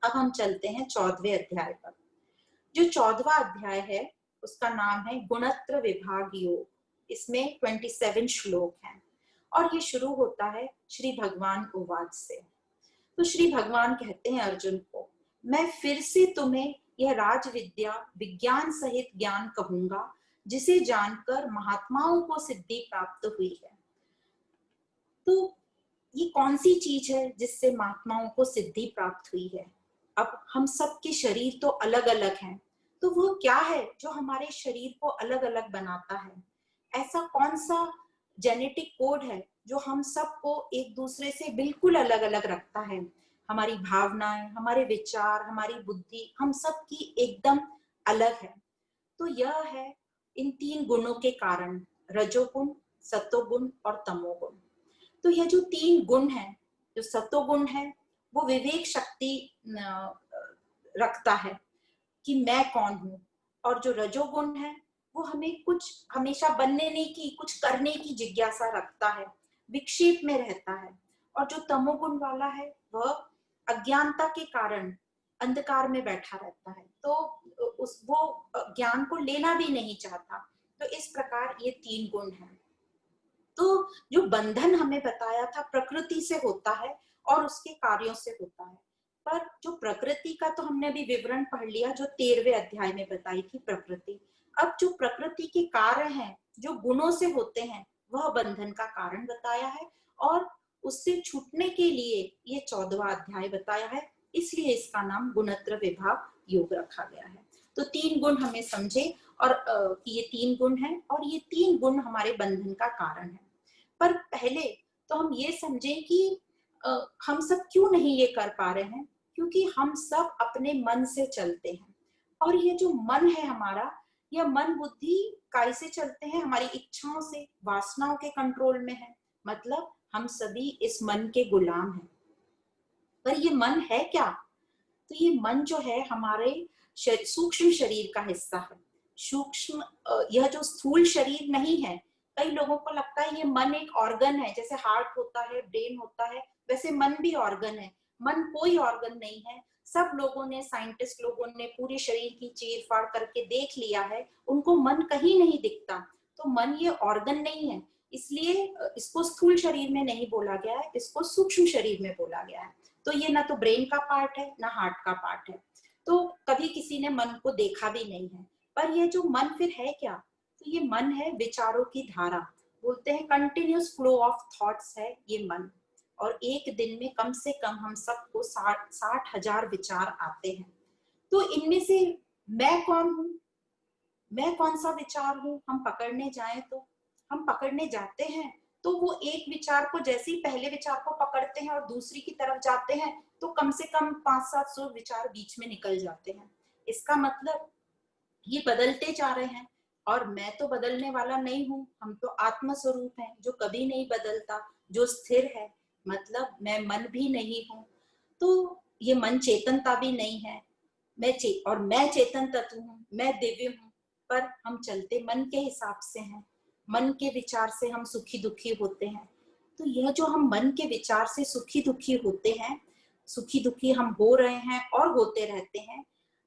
अब हम चलते हैं 14वें अध्याय पर। जो 14वां अध्याय है उसका नाम है गुणत्र विभाग योग। इसमें 27 श्लोक हैं और ये शुरू होता है श्री भगवान उवाच से। तो श्री भगवान कहते हैं अर्जुन को, मैं फिर से तुम्हें यह राज विद्या विज्ञान सहित ज्ञान कहूंगा जिसे जानकर महात्माओं को सिद्धि प्राप्त हुई है। तो ये कौन सी चीज है जिससे महात्माओं को सिद्धि प्राप्त हुई है? अब हम सब के शरीर तो अलग अलग हैं, तो वो क्या है जो हमारे शरीर को अलग अलग बनाता है? ऐसा कौन सा जेनेटिक कोड है जो हम सबको एक दूसरे से बिल्कुल अलग अलग रखता है? हमारी भावनाएं, हमारे विचार, हमारी बुद्धि, हम सब की एकदम अलग है। तो यह है इन 3 गुणों के कारण, रजोगुण, सतोगुण और तमोगुण। तो यह जो 3 गुण है, जो सतोगुण है वो विवेक शक्ति रखता है कि मैं कौन हूँ, और जो रजोगुण है वो हमें कुछ हमेशा बनने की, कुछ करने की जिज्ञासा रखता है, विक्षेप में रहता है। और जो तमोगुण वाला है वह अज्ञानता के कारण अंधकार में बैठा रहता है, तो वो ज्ञान को लेना भी नहीं चाहता। तो इस प्रकार ये 3 गुण हैं। तो जो बंधन हमें बताया था प्रकृति से होता है और उसके कार्यों से होता है, पर जो प्रकृति का तो हमने अभी विवरण पढ़ लिया, जो 13वें अध्याय में बताई थी प्रकृति। अब जो प्रकृति के कार्य हैं, जो गुणों से होते हैं, वह बंधन का कारण बताया है और उससे छूटने के लिए ये 14वां अध्याय बताया है, इसलिए इसका नाम गुणत्र विभाग योग रखा गया है। तो 3 गुण हमें समझे और कि ये 3 गुण हैं और ये 3 गुण हमारे बंधन का कारण है। पर पहले तो हम ये समझें कि हम सब क्यों नहीं ये कर पा रहे हैं, क्योंकि हम सब अपने मन से चलते हैं। और ये जो मन है हमारा, यह मन बुद्धि कैसे चलते हैं? हमारी इच्छाओं से, वासनाओं के कंट्रोल में है। मतलब हम सभी इस मन के गुलाम हैं। पर ये मन है क्या? तो ये मन जो है हमारे सूक्ष्म शरीर का हिस्सा है। सूक्ष्म, यह जो स्थूल शरीर नहीं है। कई लोगों को लगता है ये मन एक ऑर्गन है, जैसे हार्ट होता है, ब्रेन होता है, वैसे मन भी ऑर्गन है। मन कोई ऑर्गन नहीं है। सब लोगों ने, साइंटिस्ट लोगों ने पूरे शरीर की चीर फाड़ करके देख लिया है, उनको मन कहीं नहीं दिखता। तो मन ये ऑर्गन नहीं है, इसलिए इसको स्थूल शरीर में नहीं बोला गया है, इसको सूक्ष्म शरीर में बोला गया है। तो ये ना तो ब्रेन का पार्ट है ना हार्ट का पार्ट है। तो कभी किसी ने मन को देखा भी नहीं है। पर ये जो मन फिर है क्या? तो ये मन है विचारों की धारा। बोलते हैं कंटिन्यूस फ्लो ऑफ थॉट्स है ये मन। और एक दिन में कम से कम हम सबको 60,000 विचार आते हैं। तो इनमें से मैं कौन हूँ, मैं कौन सा विचार हूँ, हम पकड़ने जाएं तो हम पकड़ने जाते हैं तो वो एक विचार को, जैसे ही पहले विचार को पकड़ते हैं और दूसरी की तरफ जाते हैं, तो कम से कम 500-700 विचार बीच में निकल जाते हैं। इसका मतलब ये बदलते जा रहे हैं। और मैं तो बदलने वाला नहीं हूँ, हम तो आत्म स्वरूप हैं जो कभी नहीं बदलता, जो स्थिर है। मतलब मैं मन भी नहीं हूँ, तो ये मन चेतनता भी नहीं है। और मैं चेतन तत्व हूँ, मैं दिव्य हूँ। पर हम चलते मन के हिसाब से हैं, मन के विचार से हम सुखी दुखी होते हैं। तो यह जो हम मन के विचार से सुखी दुखी होते हैं, सुखी दुखी हम हो रहे हैं और होते रहते हैं,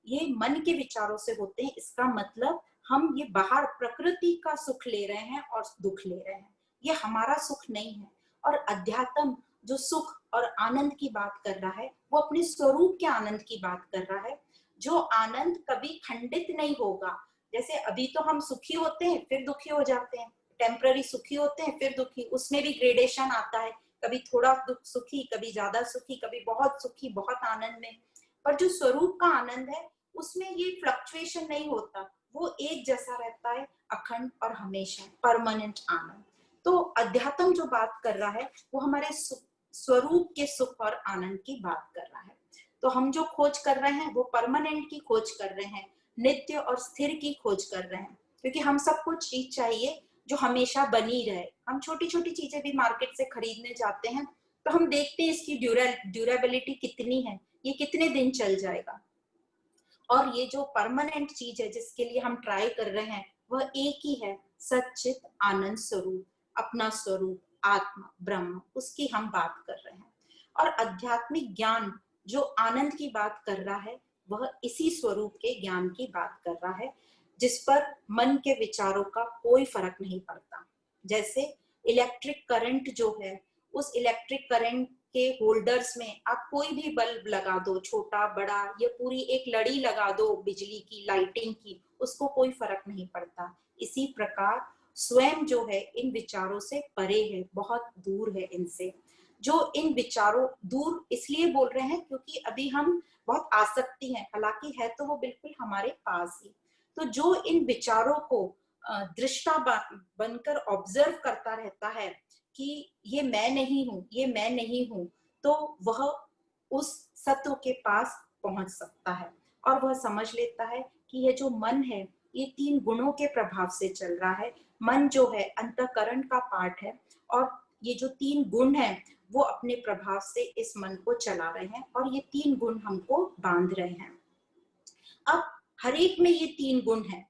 ये मन के विचारों से होते हैं। इसका मतलब हम ये बाहर प्रकृति का सुख ले रहे हैं और दुख ले रहे हैं, ये हमारा सुख नहीं है। और अध्यात्म जो सुख और आनंद की बात कर रहा है, वो अपने स्वरूप के आनंद की बात कर रहा है, जो आनंद कभी खंडित नहीं होगा। जैसे अभी तो हम सुखी होते हैं फिर दुखी हो जाते हैं, टेम्पररी सुखी होते हैं फिर दुखी, उसमें भी ग्रेडेशन आता है, कभी थोड़ा दुख सुखी, कभी ज्यादा सुखी, कभी बहुत सुखी, बहुत आनंद में। पर जो स्वरूप का आनंद है उसमें ये फ्लक्चुएशन नहीं होता, वो एक जैसा रहता है, अखंड और हमेशा परमानेंट आनंद। तो अध्यात्म जो बात कर रहा है वो हमारे स्वरूप के सुख और आनंद की बात कर रहा है। तो हम जो खोज कर रहे हैं वो परमानेंट की खोज कर रहे हैं, नित्य और स्थिर की खोज कर रहे हैं। क्योंकि हम सबको चीज चाहिए जो हमेशा बनी रहे। हम छोटी छोटी चीजें भी मार्केट से खरीदने जाते हैं तो हम देखते हैं इसकी ड्यूरेबिलिटी कितनी है, ये कितने दिन चल जाएगा। और ये जो परमानेंट चीज है जिसके लिए हम ट्राई कर रहे हैं, वह एक ही है, सच्चित आनंद स्वरूप, अपना स्वरूप, आत्मा, ब्रह्म, उसकी हम बात कर रहे हैं। और आध्यात्मिक ज्ञान जो आनंद की बात कर रहा है वह इसी स्वरूप के ज्ञान की बात कर रहा है, जिस पर मन के विचारों का कोई फर्क नहीं पड़ता। जैसे इलेक्ट्रिक करंट जो है, उस इलेक्ट्रिक करंट के होल्डर्स में आप कोई भी बल्ब लगा दो, छोटा बड़ा, या पूरी एक लड़ी लगा दो बिजली की, लाइटिंग की, उसको कोई फर्क नहीं पड़ता। इसी प्रकार स्वयं जो है इन विचारों से परे है, बहुत दूर है इनसे। जो इन विचारों, दूर इसलिए बोल रहे हैं क्योंकि अभी हम बहुत आसक्ति हैं, हालांकि है तो वो बिल्कुल हमारे पास ही। तो जो इन विचारों को दृष्टा बनकर ऑब्जर्व करता रहता है कि ये मैं नहीं हूं, ये मैं नहीं हूं, तो वह उस सत्व के पास पहुंच सकता है और वह समझ लेता है कि ये जो मन है ये 3 गुणों के प्रभाव से चल रहा है। मन जो है अंतःकरण का पार्ट है और ये जो 3 गुण है वो अपने प्रभाव से इस मन को चला रहे हैं और ये 3 गुण हमको बांध रहे हैं। अब हर एक में ये 3 गुण है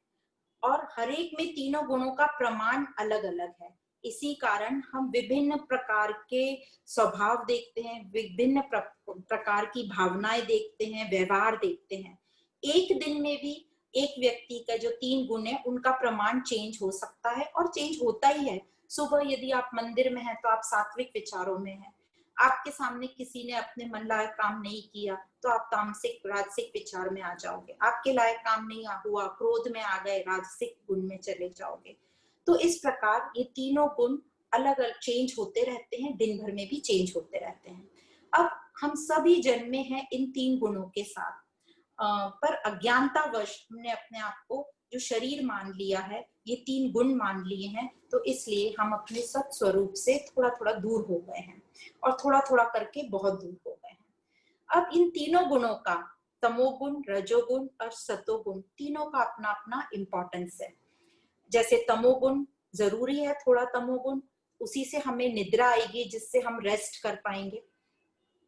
और हर एक में तीनों गुणों का प्रमाण अलग अलग है। इसी कारण हम विभिन्न प्रकार के स्वभाव देखते हैं, विभिन्न प्रकार की भावनाएं देखते हैं, व्यवहार देखते हैं। एक दिन में भी एक व्यक्ति का जो 3 गुण है उनका प्रमाण चेंज हो सकता है और चेंज होता ही है। सुबह यदि आप मंदिर में हैं तो आप सात्विक विचारों में हैं, आपके सामने किसी ने अपने मन लायक काम नहीं किया तो आप तामसिक राजसिक विचार में आ जाओगे, आपके लायक काम नहीं हुआ, क्रोध में आ गए, राजसिक गुण में चले जाओगे। तो इस प्रकार ये तीनों गुण अलग अलग चेंज होते रहते हैं, दिन भर में भी चेंज होते रहते हैं। अब हम सभी जन्मे हैं इन 3 गुणों के साथ, पर अज्ञानतावश हमने अपने आप को जो शरीर मान लिया है, ये 3 गुण मान लिए हैं, तो इसलिए हम अपने सत स्वरूप से थोड़ा थोड़ा दूर हो गए हैं और थोड़ा थोड़ा करके बहुत दूर हो गए हैं। अब इन तीनों गुणों का, तमोगुण, रजोगुण और सतोगुण, तीनों का अपना अपना इंपॉर्टेंस है। जैसे तमोगुण जरूरी है, थोड़ा तमोगुण, उसी से हमें निद्रा आएगी जिससे हम रेस्ट कर पाएंगे।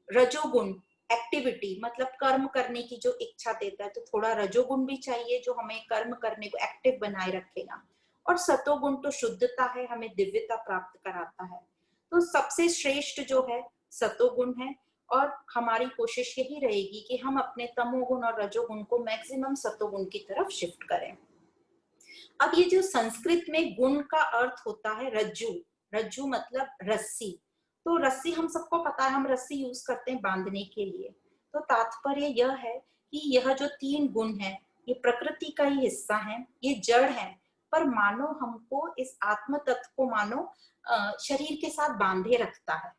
रजोगुण एक्टिविटी, मतलब कर्म करने की जो इच्छा देता है, तो थोड़ा रजोगुण भी चाहिए जो हमें कर्म करने को एक्टिव बनाए रखेगा। और सतोगुण तो शुद्धता है, हमें दिव्यता प्राप्त कराता है। तो सबसे श्रेष्ठ जो है सतोगुण है और हमारी कोशिश यही रहेगी कि हम अपने तमोगुण और रजोगुण को मैक्सिमम सतोगुण की तरफ शिफ्ट करें। अब ये जो संस्कृत में गुण का अर्थ होता है रज्जु, रज्जु मतलब रस्सी। तो रस्सी हम सबको पता है, हम रस्सी यूज करते हैं बांधने के लिए। तो तात्पर्य यह है कि यह जो 3 गुण है ये प्रकृति का ही हिस्सा है, ये जड़ है, पर मानो हमको इस आत्म तत्व को मानो शरीर के साथ बांधे रखता है,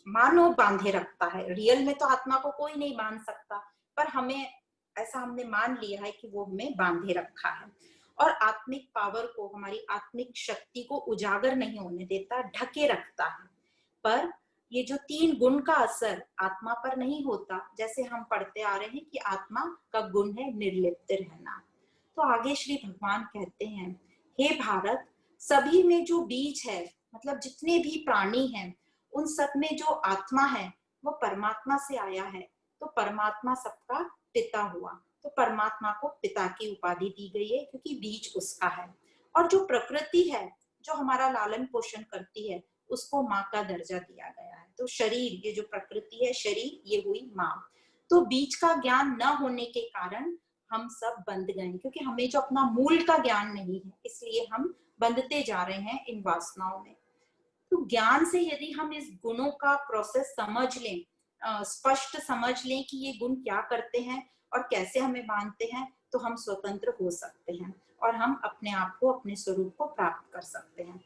मानो बांधे रखता है। रियल में तो आत्मा को कोई नहीं बांध सकता, पर हमें ऐसा हमने मान लिया है कि वो हमें बांधे रखा है और आत्मिक पावर को, हमारी आत्मिक शक्ति को उजागर नहीं होने देता, ढके रखता है। पर ये जो 3 गुण का असर आत्मा पर नहीं होता, जैसे हम पढ़ते आ रहे हैं कि आत्मा का गुण है निर्लिप्त रहना। तो आगे श्री भगवान कहते हैं, हे भारत, सभी में जो बीज है, मतलब जितने भी प्राणी हैं, उन सब में जो आत्मा है वो परमात्मा से आया है। तो परमात्मा सबका पिता हुआ, तो परमात्मा को पिता की उपाधि दी गई है क्योंकि बीज उसका है। और जो प्रकृति है जो हमारा लालन पोषण करती है, उसको माँ का दर्जा दिया गया है। तो शरीर, ये जो प्रकृति है, शरीर, ये हुई माँ। तो बीज का ज्ञान न होने के कारण हम सब बंध गए, क्योंकि हमें जो अपना मूल का ज्ञान नहीं है, इसलिए हम बंधते जा रहे हैं इन वासनाओं में। तो ज्ञान से यदि हम इस गुणों का प्रोसेस समझ लें, स्पष्ट समझ लें कि ये गुण क्या करते हैं और कैसे हमें बांधते हैं, तो हम स्वतंत्र हो सकते हैं और हम अपने आप को, अपने स्वरूप को प्राप्त कर सकते हैं।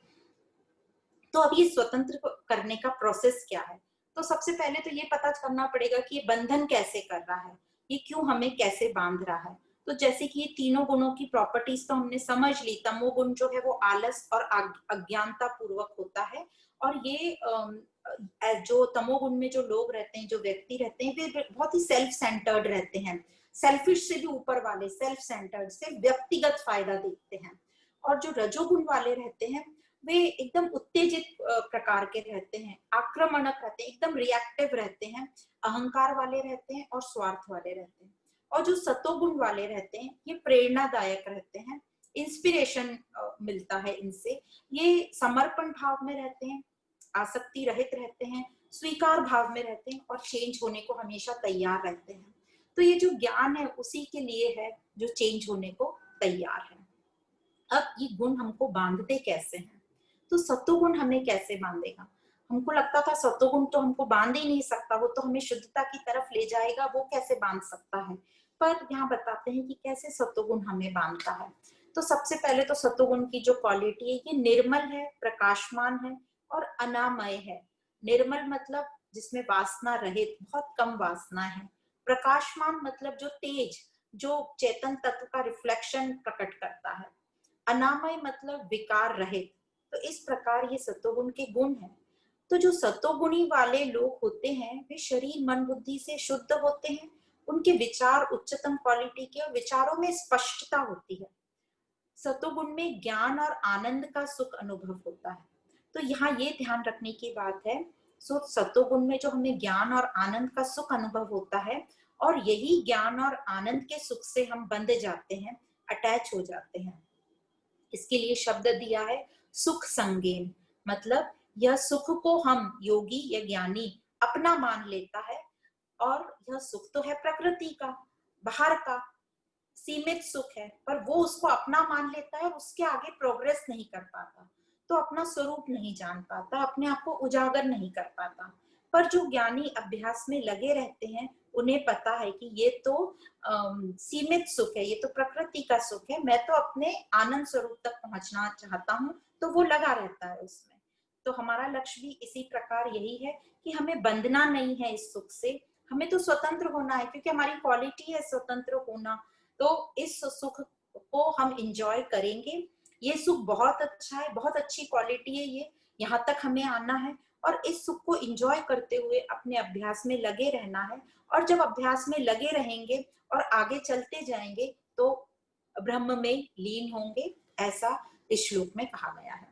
तो अब ये स्वतंत्र करने का प्रोसेस क्या है? तो सबसे पहले तो ये पता करना पड़ेगा कि ये बंधन कैसे कर रहा है, ये क्यों हमें कैसे बांध रहा है। तो जैसे कि ये तीनों गुणों की प्रॉपर्टीज तो हमने समझ ली। तमोगुण जो है वो आलस और अज्ञानता पूर्वक होता है, और ये जो तमोगुण में जो लोग रहते हैं, जो व्यक्ति रहते हैं, वे बहुत ही सेल्फ सेंटर्ड रहते हैं, सेल्फिश से भी ऊपर वाले, सेल्फ सेंटर्ड से व्यक्तिगत फायदा देखते हैं। और जो रजोगुण वाले रहते हैं वे एकदम उत्तेजित प्रकार के रहते हैं, आक्रमणक रहते हैं, एकदम रिएक्टिव रहते हैं, अहंकार वाले रहते हैं और स्वार्थ वाले रहते हैं। और जो सतोगुण वाले रहते हैं ये प्रेरणादायक रहते हैं, इंस्पिरेशन मिलता है इनसे, ये समर्पण भाव में रहते हैं, आसक्ति रहित रहते हैं, स्वीकार भाव में रहते हैं और चेंज होने को हमेशा तैयार रहते हैं। तो ये जो ज्ञान है उसी के लिए है जो चेंज होने को तैयार है। अब ये गुण हमको बांधते कैसे हैं? तो सत्वगुण हमें कैसे बांधेगा? हमको लगता था सत्वगुण तो हमको बांध ही नहीं सकता, वो तो हमें शुद्धता की तरफ ले जाएगा, वो कैसे बांध सकता है? पर यहाँ बताते हैं कि कैसे सत्वगुण हमें बांधता है। तो सबसे पहले तो सत्वगुण की जो क्वालिटी है, ये निर्मल है, प्रकाशमान है और अनामय है। निर्मल मतलब जिसमें वासना रहित, बहुत कम वासना है। प्रकाशमान मतलब जो तेज, जो चेतन तत्व का रिफ्लेक्शन प्रकट करता है। अनामय मतलब विकार रहित। तो इस प्रकार ये सत्वगुण के गुण हैं। तो जो सत्वगुणी वाले लोग होते हैं वे शरीर मन बुद्धि से शुद्ध होते हैं, उनके विचार उच्चतम क्वालिटी के और विचारों में स्पष्टता होती है। सत्वगुण में ज्ञान और आनंद का सुख अनुभव होता है। तो यहाँ ये ध्यान रखने की बात है, सो सत्वगुण में जो हमें ज्ञान और आनंद का सुख अनुभव होता है, और यही ज्ञान और आनंद के सुख से हम बंध जाते हैं, अटैच हो जाते हैं। इसके लिए शब्द दिया है सुख संगेन, मतलब यह सुख को हम योगी या ज्ञानी अपना मान लेता है, और यह सुख तो है प्रकृति का, बाहर का सीमित सुख है, पर वो उसको अपना मान लेता है और उसके आगे प्रोग्रेस नहीं कर पाता, तो अपना स्वरूप नहीं जान पाता, अपने आप को उजागर नहीं कर पाता। पर जो ज्ञानी अभ्यास में लगे रहते हैं उन्हें पता है कि ये तो सीमित सुख है, ये तो प्रकृति का सुख है, मैं तो अपने आनंद स्वरूप तक पहुंचना चाहता हूँ, तो वो लगा रहता है उसमें। तो हमारा लक्ष्य भी इसी प्रकार यही है कि हमें बंधना नहीं है इस सुख से, हमें तो स्वतंत्र होना है, क्योंकि हमारी क्वालिटी है स्वतंत्र होना। तो इस सुख को हम इंजॉय करेंगे। ये सुख बहुत अच्छा है, बहुत अच्छी क्वालिटी है ये, यहाँ तक हमें आना है और इस सुख को इंजॉय करते हुए अपने अभ्यास में लगे रहना है। और जब अभ्यास में लगे रहेंगे और आगे चलते जाएंगे तो ब्रह्म में लीन होंगे, ऐसा इस श्लोक में कहा गया है।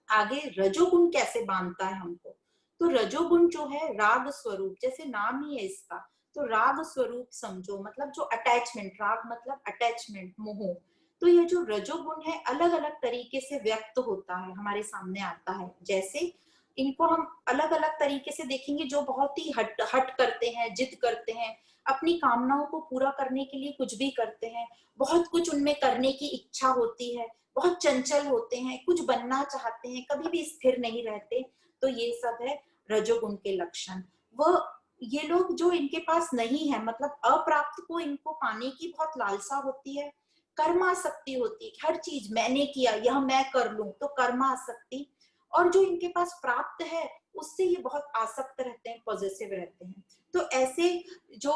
आगे रजोगुण कैसे बांधता है हमको? तो रजोगुण जो है राग स्वरूप, जैसे नाम ही है इसका, तो राग स्वरूप समझो, मतलब जो अटैचमेंट, राग मतलब अटैचमेंट, मोह। तो ये जो रजोगुण है अलग अलग तरीके से व्यक्त होता है, हमारे सामने आता है। जैसे इनको हम अलग अलग तरीके से देखेंगे, जो बहुत ही हट करते हैं, जिद करते हैं, अपनी कामनाओं को पूरा करने के लिए कुछ भी करते हैं, बहुत कुछ उनमें करने की इच्छा होती है, बहुत चंचल होते हैं, कुछ बनना चाहते हैं, कभी भी स्थिर नहीं रहते। तो ये सब है रजोगुण के लक्षण। वो ये लोग जो इनके पास नहीं है, मतलब अप्राप्त को इनको पाने की बहुत लालसा होती है, कर्मासक्ति होती है, हर चीज मैंने किया, यह मैं कर लूं, तो कर्मासक्ति। और जो इनके पास प्राप्त है उससे ये बहुत आसक्त रहते हैं, पॉजिटिव रहते हैं। तो ऐसे जो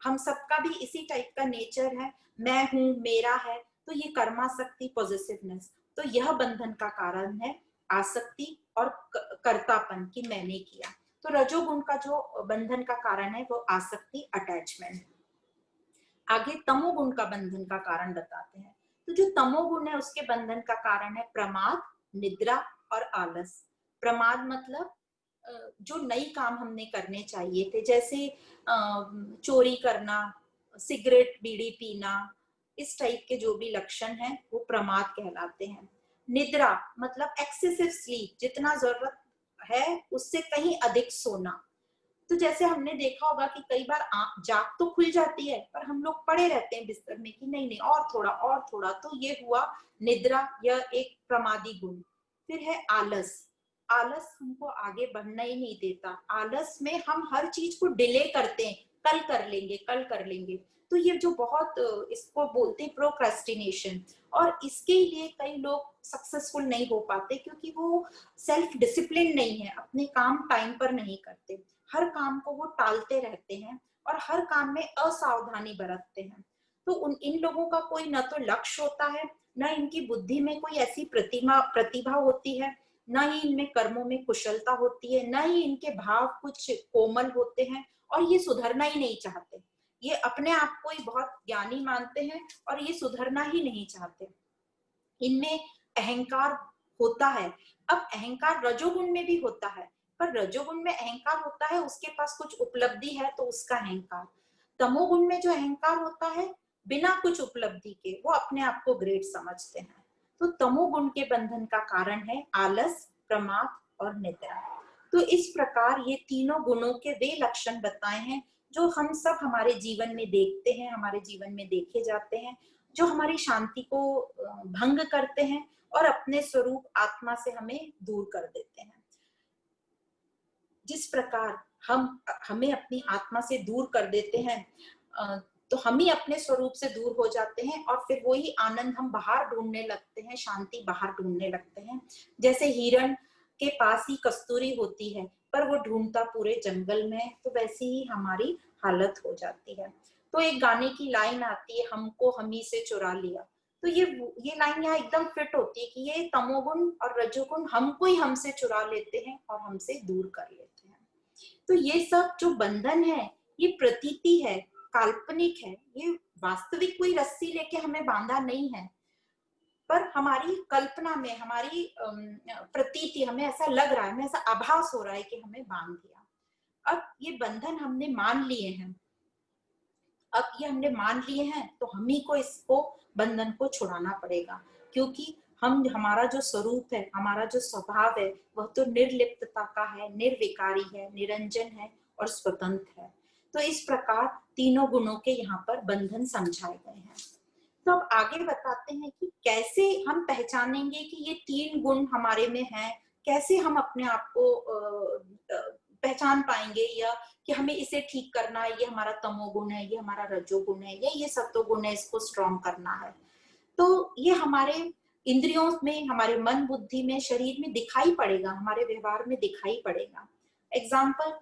हम सबका भी इसी टाइप का नेचर है, मैं हूं, मेरा है, तो ये कर्मासक्ति, पॉजिटिवनेस, तो यह बंधन का कारण है, आसक्ति और कर्तापन कि मैंने किया। तो रजोगुण का जो बंधन का कारण है वो आसक्ति, अटैचमेंट। आगे तमोगुण का बंधन का कारण बताते हैं। तो जो तमोगुण है उसके बंधन का कारण है प्रमाद, निद्रा और आलस। प्रमाद मतलब जो नई काम हमने करने चाहिए थे, जैसे चोरी करना, सिगरेट बीड़ी पीना, इस टाइप के जो भी लक्षण हैं वो प्रमाद कहलाते हैं। निद्रा मतलब एक्सेसिव स्लीप, जितना जरूरत है उससे कहीं अधिक सोना। तो जैसे हमने देखा होगा कि कई बार जाग तो खुल जाती है पर हम लोग पड़े रहते हैं बिस्तर में कि नहीं नहीं और थोड़ा और थोड़ा, तो ये हुआ निद्रा, यह एक प्रमादी गुण। फिर है आलस। आलस हमको आगे बढ़ना ही नहीं देता, आलस में हम हर चीज को डिले करते हैं, कल कर लेंगे, कल कर लेंगे। तो ये जो बहुत इसको बोलते हैं प्रोक्रेस्टिनेशन, और इसके लिए कई लोग सक्सेसफुल नहीं हो पाते क्योंकि वो सेल्फ डिसिप्लिन नहीं है, अपने काम टाइम पर नहीं करते, हर काम को वो टालते रहते हैं और हर काम में असावधानी बरतते हैं। तो इन लोगों का कोई न तो लक्ष्य होता है, न इनकी बुद्धि में कोई ऐसी प्रतिभा होती है, न ही इनमें कर्मों में कुशलता होती है, न ही इनके भाव कुछ कोमल होते हैं, और ये सुधरना ही नहीं चाहते। ये अपने आप को ही बहुत ज्ञानी मानते हैं और ये सुधरना ही नहीं चाहते। इनमें अहंकार होता है। अब अहंकार रजोगुण में भी होता है, पर रजोगुण में अहंकार होता है उसके पास कुछ उपलब्धि है तो उसका अहंकार। तमोगुण में जो अहंकार होता है बिना कुछ उपलब्धि के वो अपने आप को ग्रेट समझते हैं। तो तमोगुण के बंधन का कारण है आलस, प्रमाद और निद्रा। तो इस प्रकार ये तीनों गुणों के वे लक्षण बताए हैं जो हम सब हमारे जीवन में देखते हैं, हमारे जीवन में देखे जाते हैं, जो हमारी शांति को भंग करते हैं और अपने स्वरूप आत्मा से हमें दूर कर देते हैं। जिस प्रकार हमें अपनी आत्मा से दूर कर देते हैं, तो हम ही अपने स्वरूप से दूर हो जाते हैं और फिर वही आनंद हम बाहर ढूंढने लगते हैं, शांति बाहर ढूंढने लगते हैं। जैसे हिरण के पास ही कस्तूरी होती है पर वो ढूंढता पूरे जंगल में, तो वैसी ही हमारी हालत हो जाती है। तो एक गाने की लाइन आती है, हमको हम ही से चुरा लिया। तो ये लाइन यहाँ एकदम फिट होती है कि ये तमोगुण और रजोगुण हमको ही हमसे चुरा लेते हैं और हमसे दूर कर लेते हैं। तो ये सब जो बंधन है ये प्रतीति है, काल्पनिक है, ये वास्तविक कोई रस्सी लेके हमें बांधा नहीं है, पर हमारी कल्पना में, हमारी प्रतीति, हमें ऐसा लग रहा है, हमें ऐसा आभास हो रहा है कि हमें बांध दिया। अब ये बंधन हमने मान लिए हैं, अब ये हमने मान लिए हैं तो हम ही को इसको बंधन को छुड़ाना पड़ेगा, क्योंकि हमारा जो स्वरूप है, हमारा जो स्वभाव है वह तो निर्लिप्तता का है, निर्विकारी है, निरंजन है और स्वतंत्र है। तो इस प्रकार तीनों गुणों के यहाँ पर बंधन समझाए गए हैं। तो अब आगे बताते हैं कि कैसे हम पहचानेंगे कि ये तीन गुण हमारे में हैं, कैसे हम अपने आप को पहचान पाएंगे, या कि हमें इसे ठीक करना है, ये हमारा तमोगुण है, ये हमारा रजोगुण है, या ये सत्वगुण है, इसको स्ट्रॉन्ग करना है। तो ये हमारे इंद्रियों में, हमारे मन बुद्धि में, शरीर में दिखाई पड़ेगा, हमारे व्यवहार में दिखाई पड़ेगा। एग्जाम्पल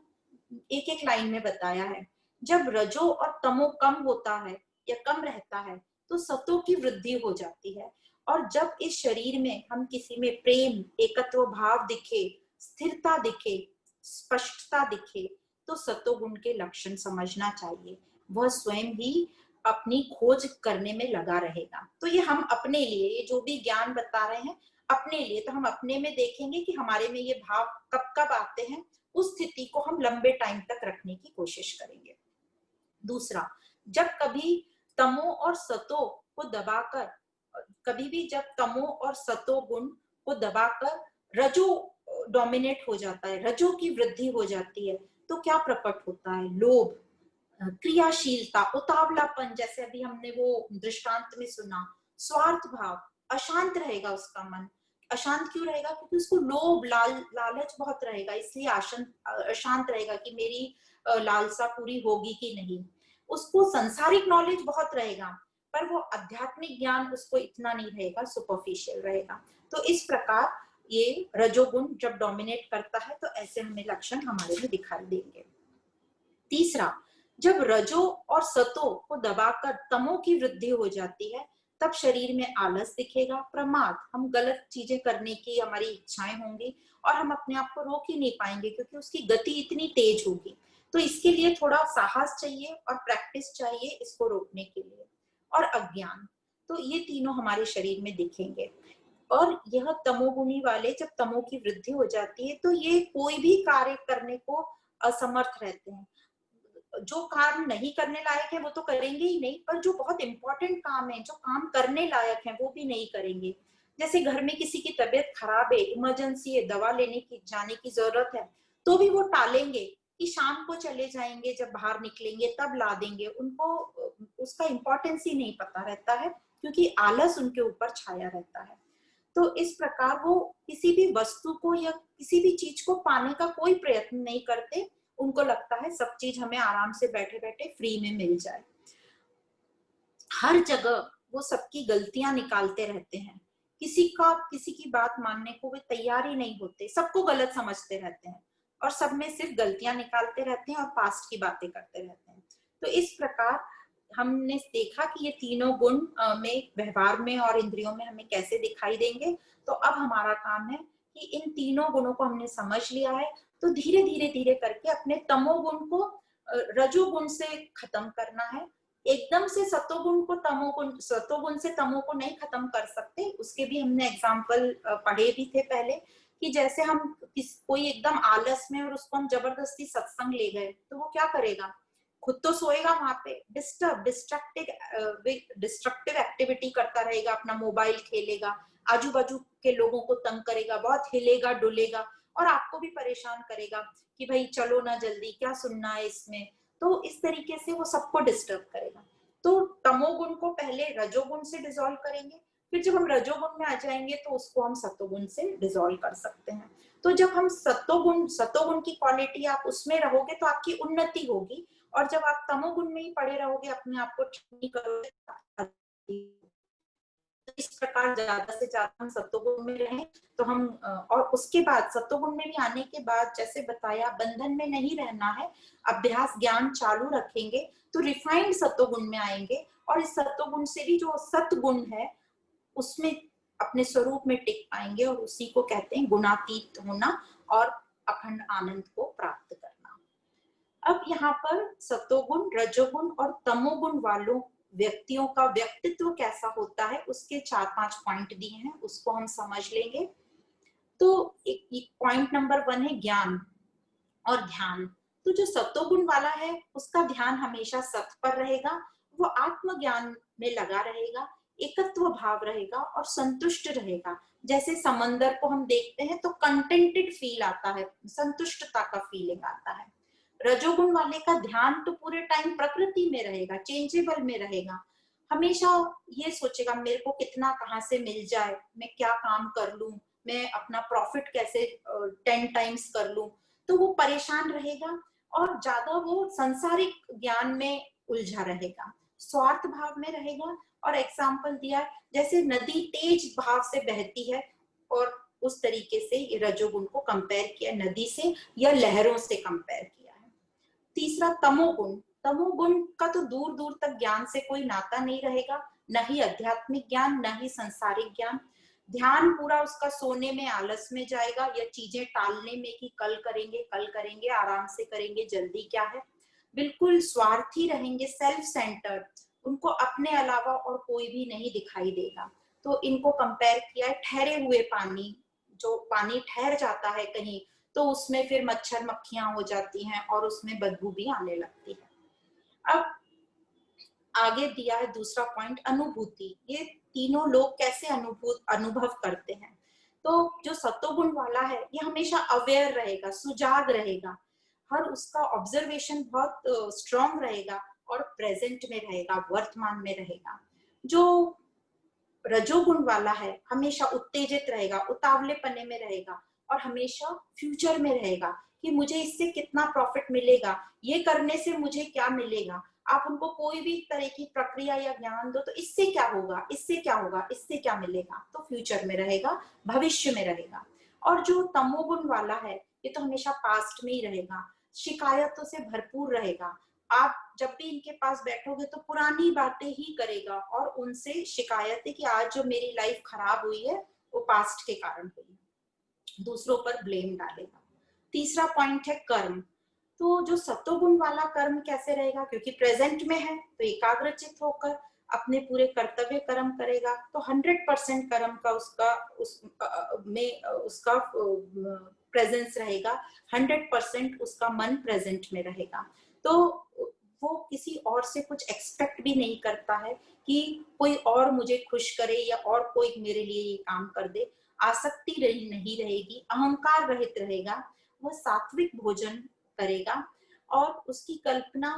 एक एक लाइन में बताया है। जब रजो और तमो कम होता है या कम रहता है तो सत्व की वृद्धि हो जाती है, और जब इस शरीर में हम किसी में प्रेम, एकत्व भाव दिखे, स्थिरता दिखे, स्पष्टता दिखे, तो सत्व गुण के लक्षण समझना चाहिए। वह स्वयं ही अपनी खोज करने में लगा रहेगा। तो ये हम अपने लिए, ये जो भी ज्ञान बता रहे हैं अपने लिए, तो हम अपने में देखेंगे कि हमारे में ये भाव कब कब आते हैं, उस स्थिति को हम लंबे टाइम तक रखने की कोशिश करेंगे। दूसरा, जब कभी तमो और सतो को दबाकर, कभी भी जब तमो और सतो गुण को दबाकर रजो डोमिनेट हो जाता है, रजो की वृद्धि हो जाती है, तो क्या प्रकट होता है? लोभ, क्रियाशीलता, उतावलापन, जैसे अभी हमने वो दृष्टांत में सुना, स्वार्थ भाव, अशांत रहेगा उसका मन। अशांत क्यों रहेगा? क्योंकि उसको लोभ, लालच बहुत रहेगा, इसलिए अशांत रहेगा कि मेरी लालसा पूरी होगी कि नहीं। उसको संसारिक नॉलेज बहुत रहेगा पर वो आध्यात्मिक ज्ञान उसको इतना नहीं रहेगा, सुपरफिशियल रहेगा। तो इस प्रकार ये रजोगुण जब डोमिनेट करता है तो ऐसे हमें लक्षण हमारे में दिखाई देंगे। तीसरा, जब रजो और सतो को दबाकर तमो की वृद्धि हो जाती है तब शरीर में आलस दिखेगा, प्रमाद, हम गलत चीजें करने की हमारी इच्छाएं होंगी और हम अपने आप को रोक ही नहीं पाएंगे क्योंकि उसकी गति इतनी तेज होगी। तो इसके लिए थोड़ा साहस चाहिए और प्रैक्टिस चाहिए इसको रोकने के लिए। और अज्ञान, तो ये तीनों हमारे शरीर में दिखेंगे। और यह तमोगुणी वाले जब तमो की वृद्धि हो जाती है तो ये कोई भी कार्य करने को असमर्थ रहते हैं। जो काम नहीं करने लायक है वो तो करेंगे ही नहीं, पर जो बहुत इंपॉर्टेंट काम है, जो काम करने लायक है वो भी नहीं करेंगे। जैसे घर में किसी की तबीयत खराब है, इमरजेंसी है, दवा लेने की जाने की जरूरत है, तो भी वो टालेंगे कि शाम को चले जाएंगे, जब बाहर निकलेंगे तब ला देंगे। उनको उसका इम्पोर्टेंस ही नहीं पता रहता है क्योंकि आलस उनके ऊपर छाया रहता है। तो इस प्रकार वो किसी भी वस्तु को या किसी भी चीज को पाने का कोई प्रयत्न नहीं करते। उनको लगता है सब चीज हमें आराम से बैठे बैठे फ्री में मिल जाए। हर जगह वो सबकी गलतियां निकालते रहते हैं, किसी की बात मानने को वे तैयार ही नहीं होते, सबको गलत समझते रहते हैं और सब में सिर्फ गलतियां निकालते रहते हैं और पास्ट की बातें करते रहते हैं। तो इस प्रकार हमने देखा कि ये तीनों गुण में, व्यवहार में और इंद्रियों में हमें कैसे दिखाई देंगे। तो अब हमारा काम है कि इन तीनों गुणों को हमने समझ लिया है तो धीरे धीरे धीरे करके अपने तमोगुण को रजोगुण से खत्म करना है। एकदम से सतोगुण को तमोगुण, सतोगुण से तमो को नहीं खत्म कर सकते। उसके भी हमने एग्जाम्पल पढ़े भी थे पहले कि जैसे हम कोई एकदम आलस में और उसको हम जबरदस्ती सत्संग ले गए तो वो क्या करेगा? खुद तो सोएगा वहां पे, डिस्ट्रक्टिव एक्टिविटी करता रहेगा, अपना मोबाइल खेलेगा, आजू बाजू के लोगों को तंग करेगा, बहुत हिलेगा डुलेगा और आपको भी परेशान करेगा कि भाई चलो ना जल्दी, क्या सुनना है इसमें। तो इस तरीके से वो सबको डिस्टर्ब करेगा। तो तमोगुण को पहले रजोगुण से डिसॉल्व करेंगे, फिर जब हम रजोगुण में आ जाएंगे तो उसको हम सतोगुण से डिसॉल्व कर सकते हैं। तो जब हम सतोगुण की क्वालिटी आप उसमें रहोगे तो आपकी उन्नति होगी, और जब आप तमोगुण में ही पड़े रहोगे, अपने आप को ठीक नहीं करोगे, इस प्रकार ज्यादा से ज्यादा हम सत्वगुण में रहें तो हम और उसके बाद सत्वगुण में भी आने के बाद जैसे बताया बंधन में नहीं रहना है, अभ्यास ज्ञान चालू रखेंगे तो रिफाइंड सत्वगुण में आएंगे, और इस सत्वगुण से भी जो सतगुण है उसमें अपने स्वरूप में टिक पाएंगे, और उसी को कहते हैं गुणातीत होना और अखंड आनंद को प्राप्त करना। अब यहाँ पर सतोगुण, रजोगुण और तमोगुण वालों व्यक्तियों का व्यक्तित्व कैसा होता है उसके 4-5 पॉइंट दिए हैं, उसको हम समझ लेंगे। तो एक पॉइंट नंबर 1 है ज्ञान और ध्यान। तो जो सतोगुण वाला है उसका ध्यान हमेशा सत पर रहेगा, वो आत्मज्ञान में लगा रहेगा, एकत्व भाव रहेगा और संतुष्ट रहेगा। जैसे समंदर को हम देखते हैं तो कंटेंटेड फील आता है, संतुष्टता का फीलिंग आता है। रजोगुण वाले का ध्यान तो पूरे टाइम प्रकृति में रहेगा, चेंजेबल में रहेगा, हमेशा ये सोचेगा मेरे को कितना कहाँ से मिल जाए, मैं क्या काम कर लूं, मैं अपना प्रॉफिट कैसे 10 टाइम्स कर लूं। तो वो परेशान रहेगा और ज्यादा वो सांसारिक ज्ञान में उलझा रहेगा, स्वार्थ भाव में रहेगा। और एग्जाम्पल दिया जैसे नदी तेज भाव से बहती है, और उस तरीके से रजोगुण को कंपेयर किया नदी से या लहरों से कंपेयर किया है। तीसरा तमोगुण, तमोगुण का तो दूर दूर तक ज्ञान से कोई नाता नहीं रहेगा, न ही आध्यात्मिक ज्ञान न ही संसारिक ज्ञान। ध्यान पूरा उसका सोने में, आलस में जाएगा या चीजें टालने में कि कल करेंगे, आराम से करेंगे, जल्दी क्या है। बिल्कुल स्वार्थी रहेंगे, सेल्फ सेंटर्ड, उनको अपने अलावा और कोई भी नहीं दिखाई देगा। तो इनको कंपेयर किया है ठहरे हुए पानी, जो पानी ठहर जाता है कहीं तो उसमें फिर मच्छर मक्खियां हो जाती हैं और उसमें बदबू भी आने लगती है। अब आगे दिया है दूसरा पॉइंट अनुभूति, ये तीनों लोग कैसे अनुभव करते हैं। तो जो सत्वगुण वाला है ये हमेशा अवेयर रहेगा, सुजाग रहेगा, हर उसका ऑब्जर्वेशन बहुत स्ट्रांग रहेगा और प्रेजेंट में रहेगा, वर्तमान में रहेगा। जो रजोगुण वाला है हमेशा उत्तेजित रहेगा, उतावले पने में रहेगा और हमेशा फ्यूचर में रहेगा कि मुझे इससे कितना प्रॉफिट मिलेगा, ये करने से मुझे क्या मिलेगा। आप उनको कोई भी तरह की प्रक्रिया या ज्ञान दो तो इससे क्या होगा, इससे क्या होगा, इससे क्या मिलेगा, तो फ्यूचर में रहेगा, भविष्य में रहेगा। और जो तमोगुण वाला है ये तो हमेशा पास्ट में ही रहेगा, शिकायतों से भरपूर रहेगा। आप जब भी इनके पास बैठोगे तो पुरानी बातें ही करेगा और उनसे शिकायत है कि आज जो मेरी लाइफ खराब हुई है वो पास्ट के कारण हुई है, दूसरों पर ब्लेम डालेगा। तीसरा पॉइंट है कर्म। तो जो सत्वगुण वाला कर्म कैसे रहेगा, क्योंकि प्रेजेंट में है तो एकाग्रचित होकर अपने पूरे कर्तव्य कर्म करेगा, तो 100% कर्म का उसका प्रेजेंस रहेगा, 100% उसका मन प्रेजेंट में रहेगा। तो वो किसी और से कुछ एक्सपेक्ट भी नहीं करता है कि कोई और मुझे खुश करे या और कोई मेरे लिए ये काम कर दे। आसक्ति नहीं रहेगी, अहंकार रहित रहेगा, वह सात्विक भोजन करेगा। और उसकी कल्पना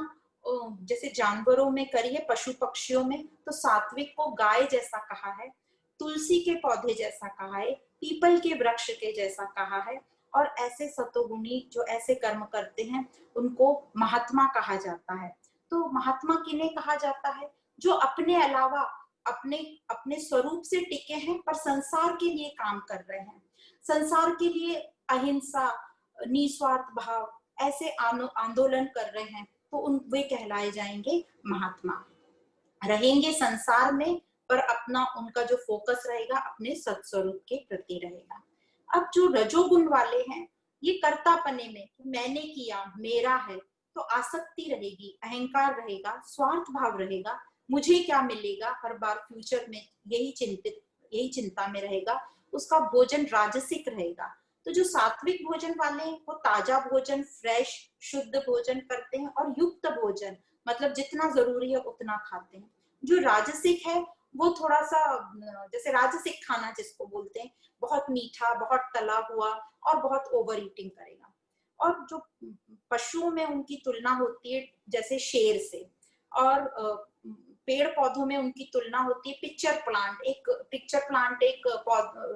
जैसे जानवरों में करी है, पशु पक्षियों में, तो सात्विक को गाय जैसा कहा है, तुलसी के पौधे जैसा कहा है, पीपल के वृक्ष के जैसा कहा है। और ऐसे सतोगुणी जो ऐसे कर्म करते हैं उनको महात्मा कहा जाता है। तो महात्मा किन्हें कहा जाता है, जो अपने अलावा अपने अपने स्वरूप से टिके हैं पर संसार के लिए काम कर रहे हैं, संसार के लिए अहिंसा, निस्वार्थ भाव ऐसे आंदोलन कर रहे हैं, तो वे कहलाए जाएंगे महात्मा। रहेंगे संसार में पर अपना उनका जो फोकस रहेगा अपने सत्स्वरूप के प्रति रहेगा। अब जो रजोगुण वाले हैं ये कर्तापने में, मैंने किया, मेरा है, तो आसक्ति रहेगी, अहंकार रहेगा, स्वार्थ भाव रहेगा, मुझे क्या मिलेगा, हर बार फ्यूचर में यही चिंता में रहेगा। उसका भोजन राजसिक रहेगा। तो जो सात्विक भोजन वाले हैं वो ताजा भोजन, फ्रेश शुद्ध भोजन करते हैं और युक्त भोजन, मतलब जितना जरूरी है उतना खाते हैं। जो राजसिक है वो थोड़ा सा जैसे राजसिक खाना जिसको बोलते हैं, बहुत मीठा, बहुत तला हुआ और बहुत ओवर ईटिंग करेगा। और जो पशुओं में उनकी तुलना होती है जैसे शेर से, और पेड़ पौधों में उनकी तुलना होती है पिक्चर प्लांट एक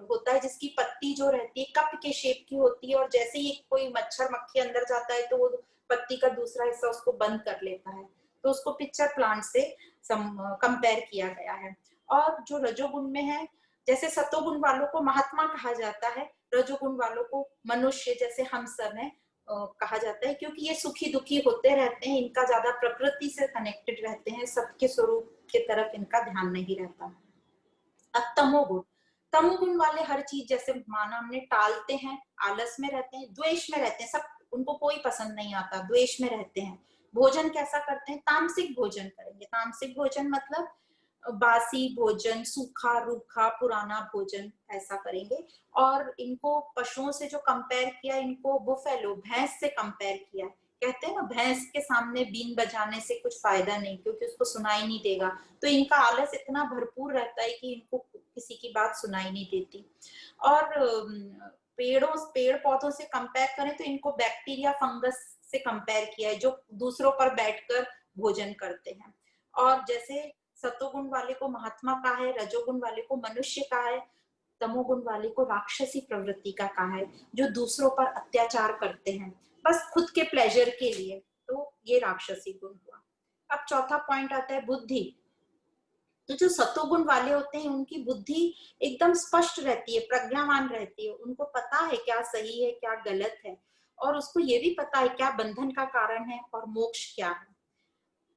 होता है जिसकी पत्ती जो रहती है कप के शेप की होती है, और जैसे ही कोई मच्छर मक्खी अंदर जाता है तो वो पत्ती का दूसरा हिस्सा उसको बंद कर लेता है, तो उसको पिक्चर प्लांट से कंपेयर किया गया है। और जो रजोगुण में है, जैसे सतोगुण वालों को महात्मा कहा जाता है, रजोगुण वालों को मनुष्य जैसे हम सब हैं कहा जाता है, क्योंकि ये सुखी दुखी होते रहते हैं, इनका ज्यादा प्रकृति से कनेक्टेड रहते हैं, सबके स्वरूप की तरफ इनका ध्यान नहीं रहता। अब तमोगुण, तमोगुण वाले हर चीज जैसे माना हमने टालते हैं, आलस में रहते हैं, द्वेष में रहते हैं, सब उनको कोई पसंद नहीं आता, द्वेष में रहते हैं। भोजन कैसा करते हैं, तामसिक भोजन करेंगे। तामसिक भोजन मतलब बासी भोजन, सूखा रूखा पुराना भोजन, ऐसा करेंगे। और इनको पशुओं से जो कंपेयर किया, इनको बुफेलो भैंस से कंपेयर किया। कहते हैं ना भैंस के सामने बीन बजाने से कुछ फायदा नहीं, क्योंकि उसको सुनाई नहीं देगा। तो इनका आलस इतना भरपूर रहता है कि इनको किसी की बात सुनाई नहीं देती। और पेड़ पौधों से कंपेयर करें तो इनको बैक्टीरिया फंगस से कंपेयर किया है, जो दूसरों पर बैठकर भोजन करते हैं। और जैसे सतोगुण वाले को महात्मा कहा है, रजोगुण वाले को मनुष्य कहा है, तमोगुण वाले को राक्षसी प्रवृत्ति का कहा है, जो दूसरों पर अत्याचार करते हैं बस खुद के प्लेजर के लिए, तो ये राक्षसी गुण हुआ। अब चौथा पॉइंट आता है बुद्धि। तो जो सतोगुण वाले होते हैं उनकी बुद्धि एकदम स्पष्ट रहती है, प्रज्ञावान रहती है, उनको पता है क्या सही है क्या गलत है, और उसको ये भी पता है क्या बंधन का कारण है और मोक्ष क्या है।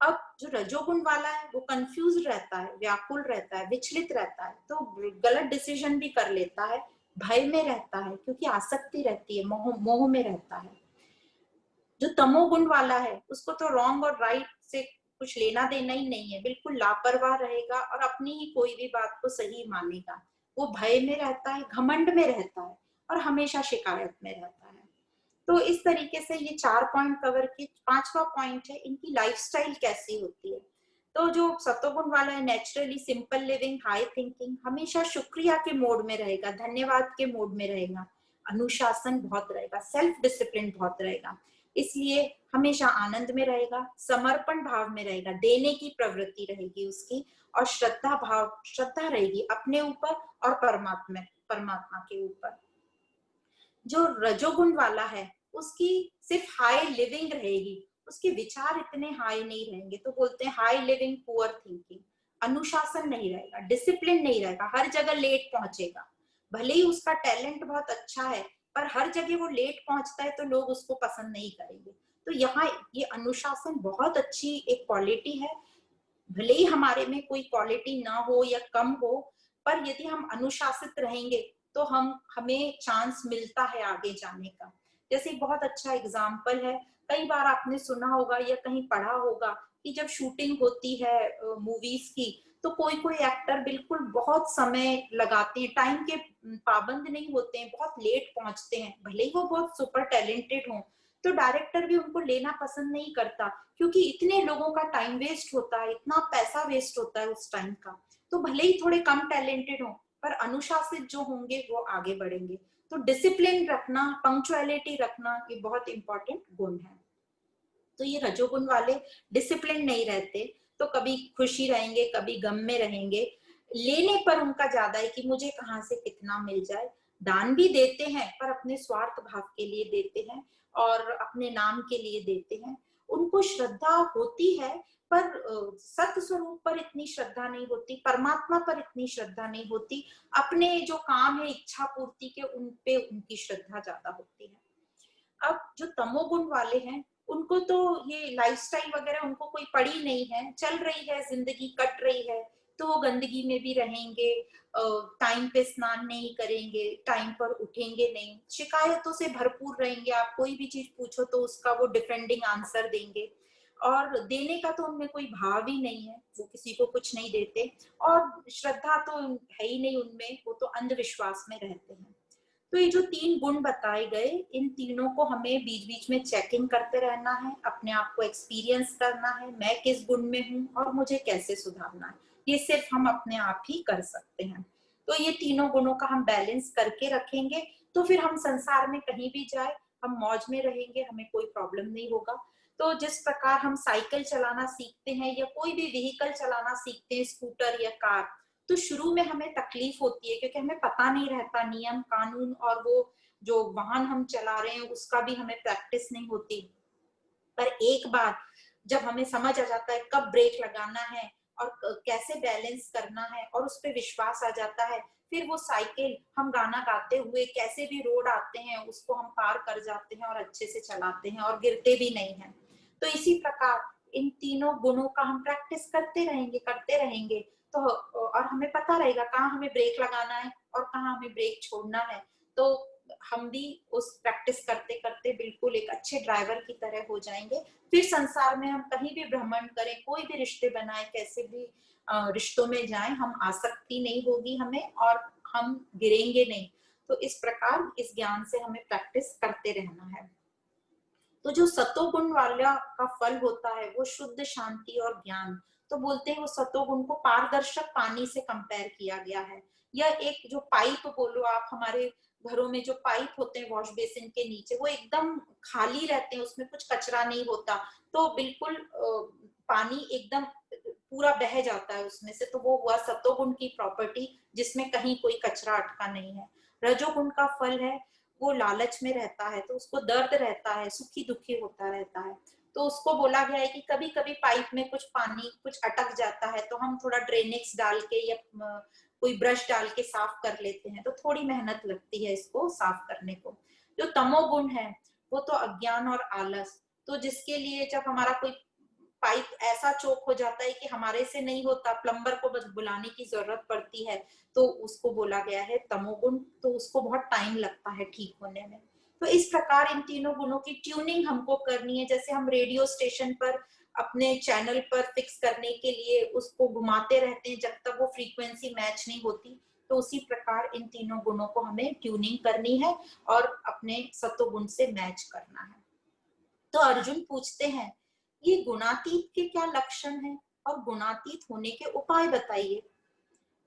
अब जो रजोगुण वाला है वो कंफ्यूज रहता है, व्याकुल रहता है, विचलित रहता है, तो गलत डिसीजन भी कर लेता है, भय में रहता है क्योंकि आसक्ति रहती है, मोह मोह में रहता है। जो तमोगुण वाला है उसको तो रॉन्ग और राइट से कुछ लेना देना ही नहीं है, बिल्कुल लापरवाह रहेगा और अपनी ही कोई भी बात को सही मानेगा। वो भय में रहता है, घमंड में रहता है और हमेशा शिकायत में रहता है। तो इस तरीके से ये 4 पॉइंट कवर किए। 5वां पॉइंट है इनकी लाइफस्टाइल कैसी होती है। तो जो सत्वगुण वाला है naturally simple living, high thinking, हमेशा शुक्रिया के मोड में रहेगा, धन्यवाद के मोड में रहेगा, अनुशासन बहुत रहेगा, सेल्फ डिसिप्लिन बहुत रहेगा, इसलिए हमेशा आनंद में रहेगा, समर्पण भाव में रहेगा, देने की प्रवृत्ति रहेगी उसकी, और श्रद्धा रहेगी अपने ऊपर और परमात्मा के ऊपर। जो रजोगुण वाला है उसकी सिर्फ हाई लिविंग रहेगी, उसके विचार इतने हाई नहीं रहेंगे, तो बोलते हैं हाई लिविंग पुअर थिंकिंग। अनुशासन नहीं रहेगा, डिसिप्लिन नहीं रहेगा, हर जगह लेट पहुंचेगा, भले ही उसका टैलेंट बहुत अच्छा है पर हर जगह वो लेट पहुंचता है तो लोग उसको पसंद नहीं करेंगे। तो यहाँ ये अनुशासन बहुत अच्छी एक क्वालिटी है, भले ही हमारे में कोई क्वालिटी ना हो या कम हो, पर यदि हम अनुशासित रहेंगे तो हमें चांस मिलता है आगे जाने का। जैसे बहुत अच्छा एग्जाम्पल है, कई बार आपने सुना होगा या कहीं पढ़ा होगा कि जब शूटिंग होती है मूवीज की, तो कोई कोई एक्टर बिल्कुल बहुत समय लगाते हैं, टाइम के पाबंद नहीं होते हैं, बहुत लेट पहुंचते हैं, भले ही वो बहुत सुपर टैलेंटेड हों, तो डायरेक्टर भी उनको लेना पसंद नहीं करता, क्योंकि इतने लोगों का टाइम वेस्ट होता है, इतना पैसा वेस्ट होता है उस टाइम का। तो भले ही थोड़े कम टैलेंटेड हो पर अनुशासित जो होंगे वो आगे बढ़ेंगे। तो डिसिप्लिन रखना, पंक्चुअलिटी रखना, ये बहुत इंपॉर्टेंट गुण है। तो ये रजोगुण वाले डिसिप्लिन नहीं रहते, तो कभी खुशी रहेंगे कभी गम में रहेंगे, लेने पर उनका ज्यादा है कि मुझे कहाँ से कितना मिल जाए। दान भी देते हैं पर अपने स्वार्थ भाव के लिए देते हैं और अपने नाम के लिए देते हैं। उनको श्रद्धा होती है पर सत्य स्वरूप पर इतनी श्रद्धा नहीं होती, परमात्मा पर इतनी श्रद्धा नहीं होती, अपने जो काम है इच्छा पूर्ति के उन पे उनकी श्रद्धा ज्यादा होती है। अब जो तमोगुण वाले हैं उनको तो ये लाइफस्टाइल वगैरह उनको कोई पड़ी नहीं है, चल रही है जिंदगी, कट रही है, तो वो गंदगी में भी रहेंगे, टाइम पे स्नान नहीं करेंगे, टाइम पर उठेंगे नहीं, शिकायतों से भरपूर रहेंगे, आप कोई भी चीज पूछो तो उसका वो डिफेंडिंग आंसर देंगे, और देने का तो उनमें कोई भाव ही नहीं है, वो किसी को कुछ नहीं देते, और श्रद्धा तो है ही नहीं उनमें, वो तो अंधविश्वास में रहते हैं। तो ये जो 3 गुण बताए गए, इन तीनों को हमें बीच बीच में चेकिंग करते रहना है, अपने आप को एक्सपीरियंस करना है, मैं किस गुण में हूँ और मुझे कैसे सुधारना है। ये सिर्फ हम अपने आप ही कर सकते हैं। तो ये तीनों गुणों का हम बैलेंस करके रखेंगे तो फिर हम संसार में कहीं भी जाए हम मौज में रहेंगे, हमें कोई प्रॉब्लम नहीं होगा। तो जिस प्रकार हम साइकिल चलाना सीखते हैं या कोई भी व्हीकल चलाना सीखते हैं, स्कूटर या कार, तो शुरू में हमें तकलीफ होती है क्योंकि हमें पता नहीं रहता नियम कानून, और वो जो वाहन हम चला रहे हैं उसका भी हमें प्रैक्टिस नहीं होती। पर एक बार जब हमें समझ आ जाता है कब ब्रेक लगाना है और कैसे बैलेंस करना है और उस पर विश्वास आ जाता है, फिर वो साइकिल हम गाना गाते हुए कैसे भी रोड आते हैं उसको हम पार कर जाते हैं और अच्छे से चलाते हैं और गिरते भी नहीं हैं। तो इसी प्रकार इन तीनों गुणों का हम प्रैक्टिस करते रहेंगे तो और हमें पता रहेगा कहाँ हमें ब्रेक लगाना है और कहाँ हमें ब्रेक छोड़ना है। तो हम भी उस प्रैक्टिस करते करते बिल्कुल एक अच्छे ड्राइवर की तरह हो जाएंगे। फिर संसार में हम कहीं भी भ्रमण करें, कोई भी रिश्ते बनाए, कैसे भी रिश्तों में जाएं, हम आसक्ति नहीं होगी हमें और हम गिरेंगे नहीं। तो इस प्रकार इस ज्ञान से हमें प्रैक्टिस करते रहना है। तो जो सतोगुण वाला का फल होता है वो शुद्ध शांति और ज्ञान। तो बोलते हैं वो सतोगुण को पारदर्शक पानी से कंपेयर किया गया है। यह एक जो पाइप बोलो आप, हमारे घरों में जो पाइप होते हैं वॉश बेसिन के नीचे वो एकदम खाली रहते हैं, उसमें कुछ कचरा नहीं होता, तो बिल्कुल पानी एकदम पूरा बह जाता है उसमें से। तो वो हुआ सतोगुण की प्रॉपर्टी जिसमें कहीं कोई कचरा अटका नहीं है। रजोगुण का फल है वो लालच में रहता है, तो उसको दर्द रहता है, सुखी दुखी होता रहता है। तो उसको बोला गया है कि कभी कभी पाइप में कुछ पानी कुछ अटक जाता है तो हम थोड़ा ड्रेनेक्स डाल के या कोई ब्रश डाल के साफ कर लेते हैं, तो थोड़ी मेहनत लगती है इसको साफ करने को। जो तमोगुण है वो तो अज्ञान और आलस, तो जिसके लिए जब हमारा कोई पाइप ऐसा चोक हो जाता है कि हमारे से नहीं होता, प्लम्बर को बस बुलाने की जरूरत पड़ती है, तो उसको बोला गया है तमोगुण। तो उसको बहुत टाइम लगता है ठीक होने में। तो इस प्रकार इन तीनों गुणों की ट्यूनिंग हमको करनी है। जैसे हम रेडियो स्टेशन पर अपने चैनल पर फिक्स करने के लिए उसको घुमाते रहते हैं जब तक वो फ्रीक्वेंसी मैच नहीं होती, तो उसी प्रकार इन तीनों गुणों को हमें ट्यूनिंग करनी है और अपने सत्वगुण से मैच करना है। तो अर्जुन पूछते हैं ये गुणातीत के क्या लक्षण हैं और गुणातीत होने के उपाय बताइए।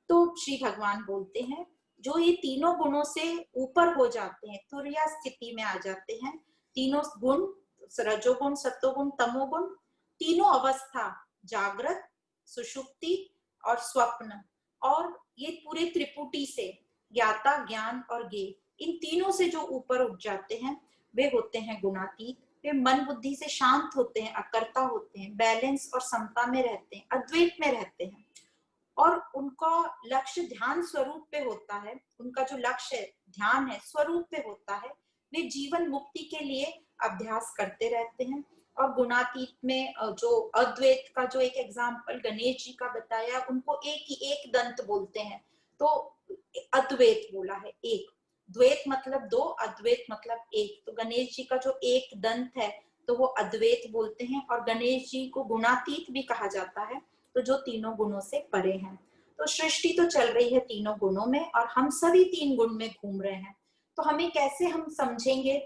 तो श्री भगवान बोलते हैं जो ये तीनों गुणों से ऊपर हो जाते हैं, तुर्या स्थिति में आ जाते हैं, तीनों गुण रजोगुण सत्वगुण तमोगुण, तीनों अवस्था जागृत सुषुप्ति और स्वप्न, और ये पूरे त्रिपुटी से ज्ञाता ज्ञान और ज्ञेय, इन तीनों से जो ऊपर उठ जाते हैं वे होते हैं गुणातीत। वे मन बुद्धि से शांत होते हैं, अकर्ता होते हैं, बैलेंस और समता में रहते हैं, अद्वैत में रहते हैं, और उनका लक्ष्य ध्यान स्वरूप पे होता है। उनका जो लक्ष्य ध्यान है स्वरूप पे होता है। वे जीवन मुक्ति के लिए अभ्यास करते रहते हैं। और गुणातीत में जो अद्वैत का जो एक एग्जाम्पल गणेश जी का बताया, उनको एक ही एक दंत बोलते हैं, तो अद्वैत बोला है। एक द्वैत मतलब दो, अद्वैत मतलब एक, तो गणेश जी का जो एक दंत है तो वो अद्वैत बोलते हैं। और गणेश जी को गुणातीत भी कहा जाता है, तो जो तीनों गुणों से परे हैं। तो सृष्टि तो चल रही है तीनों गुणों में और हम सभी तीन गुण में घूम रहे हैं। तो हमें कैसे हम समझेंगे,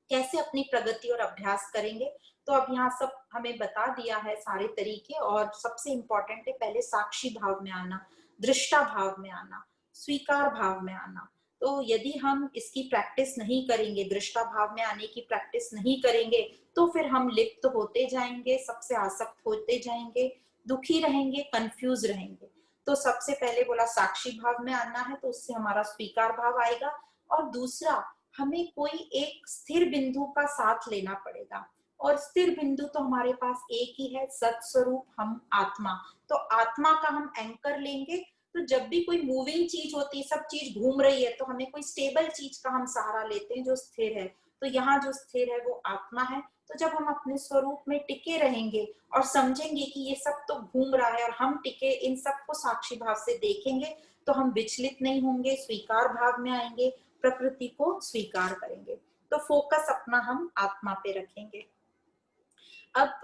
कैसे अपनी प्रगति और अभ्यास करेंगे। तो अब यहाँ सब हमें बता दिया है सारे तरीके, और सबसे इंपॉर्टेंट है पहले साक्षी भाव में आना, दृष्टा भाव में आना, स्वीकार भाव में आना। तो यदि हम इसकी प्रैक्टिस नहीं करेंगे, दृष्टा भाव में आने की प्रैक्टिस नहीं करेंगे, तो फिर हम लिप्त होते जाएंगे, सबसे आसक्त होते जाएंगे, दुखी रहेंगे, कंफ्यूज रहेंगे। तो सबसे पहले बोला साक्षी भाव में आना है, तो उससे हमारा स्वीकार भाव आएगा। और दूसरा, हमें कोई एक स्थिर बिंदु का साथ लेना पड़ेगा, और स्थिर बिंदु तो हमारे पास एक ही है, सत्स्वरूप हम आत्मा। तो आत्मा का हम एंकर लेंगे। तो जब भी कोई मूविंग चीज होती है, सब चीज घूम रही है, तो हमें कोई स्टेबल चीज का हम सहारा लेते हैं जो स्थिर है। तो यहाँ जो स्थिर है वो आत्मा है। तो जब हम अपने स्वरूप में टिके रहेंगे और समझेंगे कि ये सब तो घूम रहा है और हम टिके, इन सब को साक्षी भाव से देखेंगे, तो हम विचलित नहीं होंगे, स्वीकार भाव में आएंगे, प्रकृति को स्वीकार करेंगे। तो फोकस अपना हम आत्मा पे रखेंगे। अब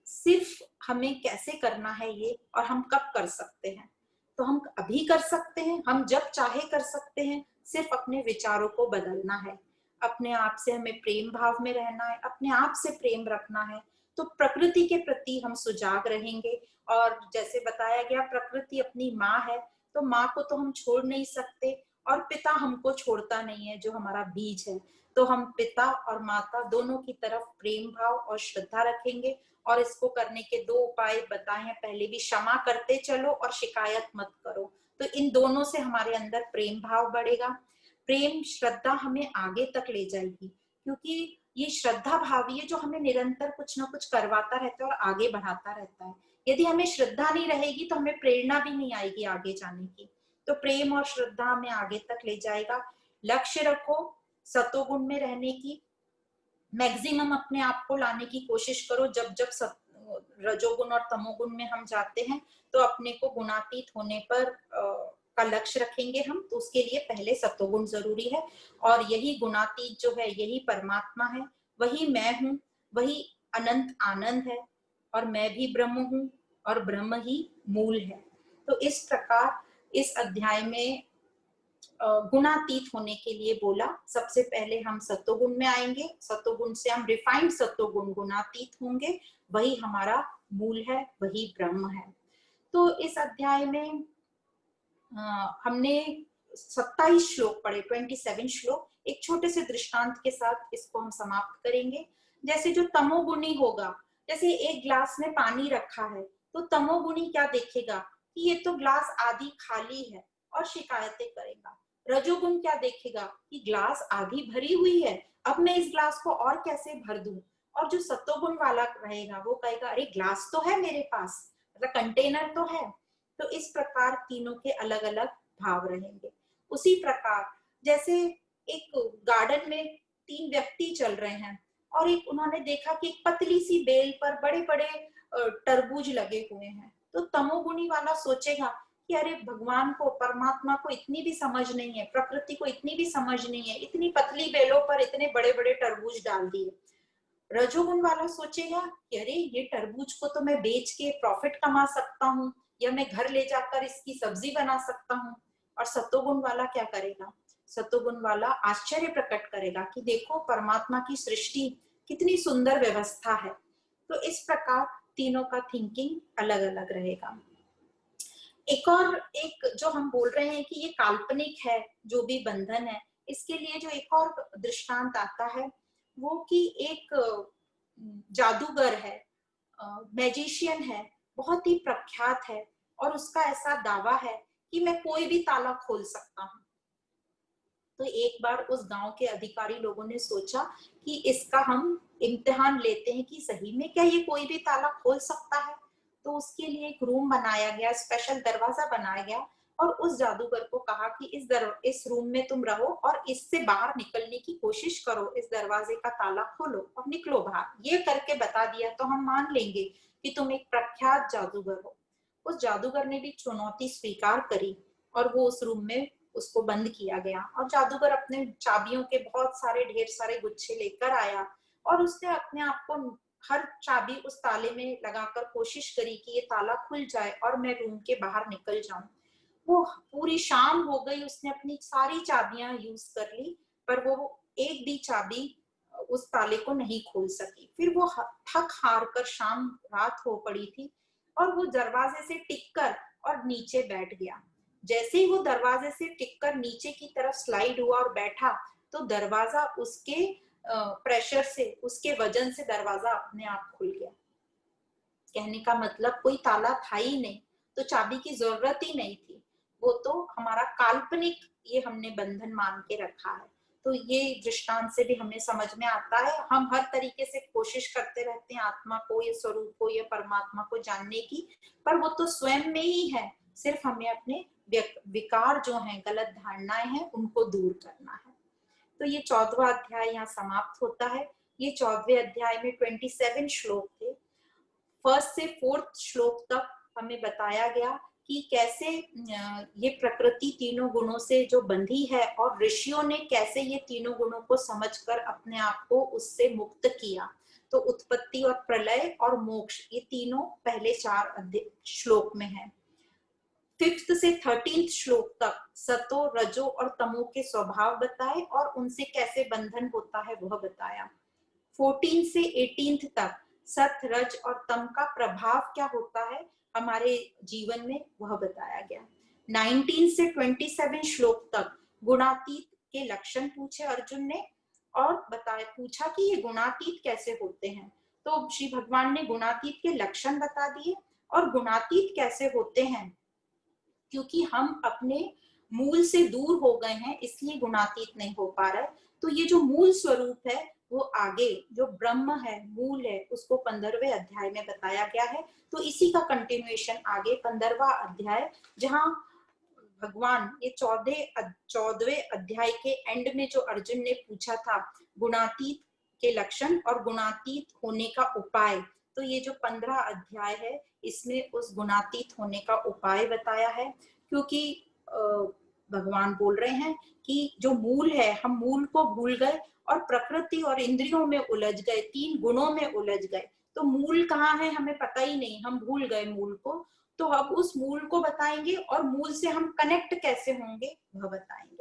सिर्फ हमें कैसे करना है ये, और हम कब कर सकते हैं। तो हम अभी कर सकते हैं, हम जब चाहे कर सकते हैं। सिर्फ अपने विचारों को बदलना है, अपने आप से हमें प्रेम भाव में रहना है, अपने आप से प्रेम रखना है। तो प्रकृति के प्रति हम सुजाग रहेंगे। और जैसे बताया गया, प्रकृति अपनी माँ है, तो माँ को तो हम छोड़ नहीं सकते, और पिता हमको छोड़ता नहीं है, जो हमारा बीज है। तो हम पिता और माता दोनों की तरफ प्रेम भाव और श्रद्धा रखेंगे। और इसको करने के दो उपाय बताए हैं पहले भी, क्षमा करते चलो और शिकायत मत करो। तो इन दोनों से हमारे अंदर प्रेम भाव बढ़ेगा। प्रेम श्रद्धा हमें आगे तक ले जाएगी, क्योंकि ये श्रद्धा भाव है जो हमें निरंतर कुछ ना कुछ करवाता रहता है और आगे बढ़ाता रहता है। यदि हमें श्रद्धा नहीं रहेगी तो हमें प्रेरणा भी नहीं आएगी आगे जाने की। तो प्रेम और श्रद्धा हमें आगे तक ले जाएगा। लक्ष्य रखो सतोगुण में रहने की, मैक्सिमम अपने आप को लाने की कोशिश करो। जब जब रजोगुण और तमोगुण में हम जाते हैं तो अपने को गुणातीत होने पर का लक्ष्य रखेंगे हम, तो उसके लिए पहले सतोगुण जरूरी है। और यही गुणातीत जो है यही परमात्मा है, वही मैं हूँ, वही अनंत आनंद है, और मैं भी ब्रह्म हूँ और ब्रह्म ही मूल है। तो इस प्रकार इस अध्याय में गुणातीत होने के लिए बोला। सबसे पहले हम सत्वगुण में आएंगे, सत्वगुण से हम रिफाइंड सत्वगुण गुणातीत होंगे, वही हमारा मूल है, वही ब्रह्म है। तो इस अध्याय में हमने 27 श्लोक पढ़े, 27 श्लोक। एक छोटे से दृष्टांत के साथ इसको हम समाप्त करेंगे। जैसे जो तमोगुणी होगा, जैसे एक ग्लास में पानी रखा है, तो तमोगुणी क्या देखेगा कि ये तो ग्लास आधी खाली है और शिकायतें करेगा। रजोगुण क्या देखेगा कि ग्लास आधी भरी हुई है, अब मैं इस ग्लास को और कैसे भर दूं। और जो सत्वगुण वाला रहेगा वो कहेगा अरे ग्लास तो है मेरे पास, मतलब कंटेनर तो है। तो इस प्रकार तीनों के अलग अलग भाव रहेंगे। उसी प्रकार जैसे एक गार्डन में तीन व्यक्ति चल रहे हैं, और एक उन्होंने देखा कि एक पतली सी बेल पर बड़े बड़े तरबूज लगे हुए हैं। तो तमोगुणी वाला सोचेगा कि अरे भगवान को, परमात्मा को इतनी भी समझ नहीं है, प्रकृति को इतनी भी समझ नहीं है, इतनी पतली बेलों पर इतने बड़े बड़े तरबूज डाल दिए। रजोगुण वाला सोचेगा कि अरे ये तरबूज को तो मैं बेच के प्रॉफिट कमा सकता हूँ, या मैं घर ले जाकर इसकी सब्जी बना सकता हूँ। और सतोगुण वाला क्या करेगा, सतोगुण वाला आश्चर्य प्रकट करेगा कि देखो परमात्मा की सृष्टि कितनी सुंदर व्यवस्था है। तो इस प्रकार तीनों का थिंकिंग अलग अलग रहेगा। एक जो हम बोल रहे हैं कि ये काल्पनिक है, जो भी बंधन है, इसके लिए जो एक और दृष्टांत आता है वो कि एक जादूगर है, मैजिशियन है, बहुत ही प्रख्यात है, और उसका ऐसा दावा है कि मैं कोई भी ताला खोल सकता हूँ। तो एक बार उस गांव के अधिकारी लोगों ने सोचा कि इसका हम इम्तिहान लेते हैं कि सही में क्या ये कोई भी ताला खोल सकता है। तो उसके लिए एक रूम बनाया गया, स्पेशल दरवाजा बनाया गया, और उस जादूगर को कहा कि इस रूम में तुम रहो और इससे बाहर निकलने की कोशिश करो, इस दरवाजे का ताला खोलो और निकलो बाहर। ये करके बता दिया तो हम मान लेंगे कि तुम एक प्रख्यात जादूगर हो। उस जादूगर ने भी चुनौती स्वीकार करी, और वो उस रूम में उसको बंद किया गया। और जादूगर अपने चाबियों के बहुत सारे ढेर सारे गुच्छे लेकर आया, और उसने अपने आप को हर चाबी उस ताले में लगाकर कोशिश करी कि ये ताला खुल जाए और मैं रूम के बाहर निकल जाऊं। वो पूरी शाम हो गई, उसने अपनी सारी चाबियां यूज कर ली, पर वो एक भी चाबी उस ताले को नहीं खोल सकी। फिर वो थक हार कर, शाम रात हो पड़ी थी, और वो दरवाजे से टिककर और नीचे बैठ गया। जैसे ही वो दरवाजे से टिककर नीचे की तरफ स्लाइड हुआ और बैठा, तो दरवाजा उसके प्रेशर से, उसके वजन से दरवाजा अपने आप खुल गया। कहने का मतलब कोई ताला था ही नहीं, तो चाबी की जरूरत ही नहीं थी। वो तो हमारा काल्पनिक ये हमने बंधन मान के रखा है। तो ये दृष्टांत से भी हमें समझ में आता है, हम हर तरीके से कोशिश करते रहते हैं आत्मा को, ये स्वरूप को, ये परमात्मा को जानने की, पर वो तो स्वयं में ही है। सिर्फ हमें अपने विकार जो हैं, गलत धारणाएं हैं, उनको दूर करना है। तो ये 14वां अध्याय यहाँ समाप्त होता है। ये 14वें अध्याय में 27 श्लोक थे। फर्स्ट से फोर्थ श्लोक तक हमें बताया गया कि कैसे ये प्रकृति तीनों गुणों से जो बंधी है, और ऋषियों ने कैसे ये तीनों गुणों को समझकर अपने आप को उससे मुक्त किया। तो उत्पत्ति और प्रलय और मोक्ष, ये तीनों पहले 4 श्लोक में है। 5th से 13th श्लोक तक सतो, रजो और तमो के स्वभाव बताए और उनसे कैसे बंधन होता है वह बताया। 14 से 18th तक सत, रज और तम का प्रभाव क्या होता है हमारे जीवन में, वह बताया गया। 19 से 27 श्लोक तक गुणातीत के लक्षण पूछे अर्जुन ने और बताया, पूछा कि ये गुणातीत कैसे होते हैं। तो श्री भगवान ने गुणातीत के लक्षण बता दिए और गुणातीत कैसे होते हैं, क्योंकि हम अपने मूल से दूर हो गए हैं इसलिए गुणातीत नहीं हो पा रहा है। तो ये जो मूल स्वरूप है वो आगे जो ब्रह्म है, मूल है, उसको 15वें अध्याय में बताया गया है। तो इसी का कंटिन्यूएशन आगे 15वां अध्याय, जहां भगवान ये 14वें अध्याय के एंड में जो अर्जुन ने पूछा था गुणातीत के लक्षण और गुणातीत होने का उपाय, तो ये जो 15 अध्याय है इसमें उस गुणातीत होने का उपाय बताया है। क्योंकि भगवान बोल रहे हैं कि जो मूल है, हम मूल को भूल गए और प्रकृति और इंद्रियों में उलझ गए, 3 गुणों में उलझ गए। तो मूल कहाँ है हमें पता ही नहीं, हम भूल गए मूल को। तो अब उस मूल को बताएंगे और मूल से हम कनेक्ट कैसे होंगे वह बताएंगे।